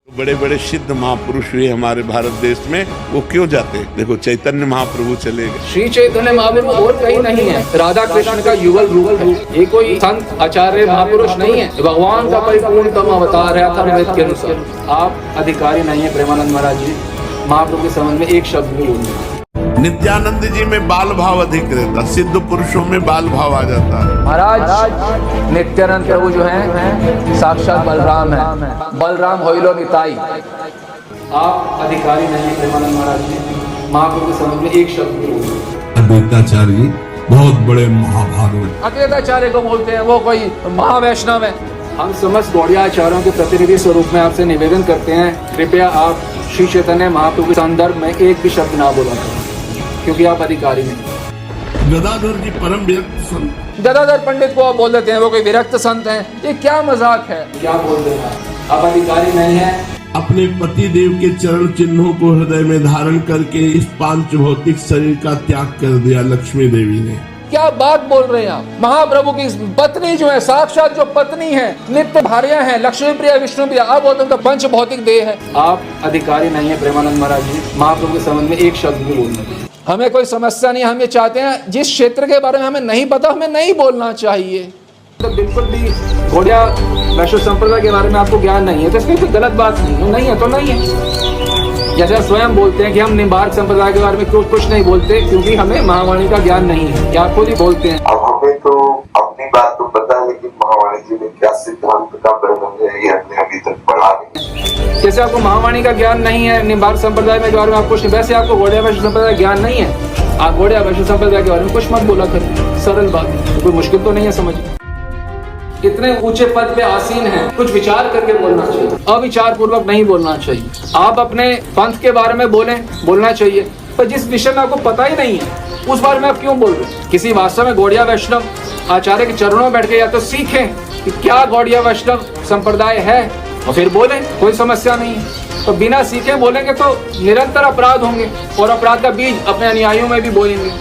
बड़े बड़े सिद्ध महापुरुष हुए हमारे भारत देश में, वो क्यों जाते? देखो चैतन्य महाप्रभु चले गए, श्री चैतन्य महाप्रभु और कहीं नहीं है, राधा कृष्ण का युगल रूप है, ये कोई संत आचार्य महापुरुष नहीं है, भगवान का परिपूर्णतम अवतार है अथर्ववेद के अनुसार। आप अधिकारी नहीं है प्रेमानंद महाराज जी, महाप्रभु के संबंध में एक शब्द भी बोलना। नित्यानंद जी में बाल भाव अधिक रहता, सिद्ध पुरुषों में बाल भाव आ जाता है। महाराज नित्यानंद प्रभु जो है साक्षात बलराम है, बलराम होइलो निताई। आप अधिकारी नहीं प्रेमानंद महाराज जी, महाप्रभु के संबंध में एक शब्द भी बोलना। अद्वैताचार्य बहुत बड़े महाभागवत, अद्वैताचार्य को बोलते हैं, वो कोई महावैष्णव है। हम समस्त गौड़िया आचार्यों के प्रतिनिधि स्वरूप में आपसे निवेदन करते हैं, कृपया आप श्री चैतन्य महाप्रभु के संदर्भ में एक भी शब्द ना बोला करें, क्योंकि आप अधिकारी नहीं। गदाधर जी परम विरक्त संत, गदाधर पंडित को आप बोल देते हैं वो कोई विरक्त संत हैं, ये क्या मजाक है? क्या बोल रहे हैं आप अधिकारी नहीं है। अपने पति देव के चरण चिन्हों को हृदय में धारण करके इस पांच भौतिक शरीर का त्याग कर दिया लक्ष्मी देवी ने। क्या बात बोल रहे हैं आप? महाप्रभु की पत्नी जो है, साक्षात जो पत्नी है, नित्य भार्या है, लक्ष्मी प्रिया विष्णु प्रिया, आप बोलते हैं पंच भौतिक देह है। आप अधिकारी नहीं है प्रेमानंद महाराज जी, महाप्रभु के संबंध में एक शब्द भी बोलना। हमें कोई समस्या नहीं, हम ये चाहते हैं जिस क्षेत्र के बारे में हमें नहीं पता हमें नहीं बोलना चाहिए। तो बिल्कुल भी गौड़िया वैष्णव संप्रदाय के बारे में आपको ज्ञान नहीं है तो इसमें तो गलत बात नहीं है, तो नहीं है। जैसे आप स्वयं बोलते हैं कि हम निम्बार्क संप्रदाय के बारे में कुछ नहीं बोलते क्योंकि हमें महावाणी का ज्ञान नहीं है, या आप खुद ही बोलते हैं। अब हमें तो अपनी बात तो पता है, लेकिन महावाणी जी ने क्या सिद्धांत का वर्णन है ये हमने अभी तक पढ़ा नहीं। जैसे आपको महावाणी का ज्ञान नहीं है, निम्बार्क संप्रदाय में बारे में आप कुछ नहीं, वैसे आपको गौड़िया वैष्णव संप्रदाय ज्ञान नहीं है, आप गौड़िया वैष्णव संप्रदाय के बारे में कुछ मत बोला करें। सरल बात है, कोई मुश्किल तो नहीं है समझ। कितने ऊंचे पद पे आसीन हैं, कुछ विचार करके बोलना चाहिए, अविचार पूर्वक नहीं बोलना चाहिए। आप अपने पंथ के बारे में बोलना चाहिए, पर जिस विषय में आपको पता ही नहीं है उस बारे में आप क्यों बोल रहे हैं? किसी वास्तव में गौड़िया वैष्णव आचार्य के चरणों में बैठ के या तो सीखें कि क्या गौड़िया वैष्णव संप्रदाय है और फिर बोलें, कोई समस्या नहीं है। तो बिना सीखे बोलेंगे तो निरंतर अपराध होंगे और अपराध का बीज अपने अनुयायियों में भी बोएंगे।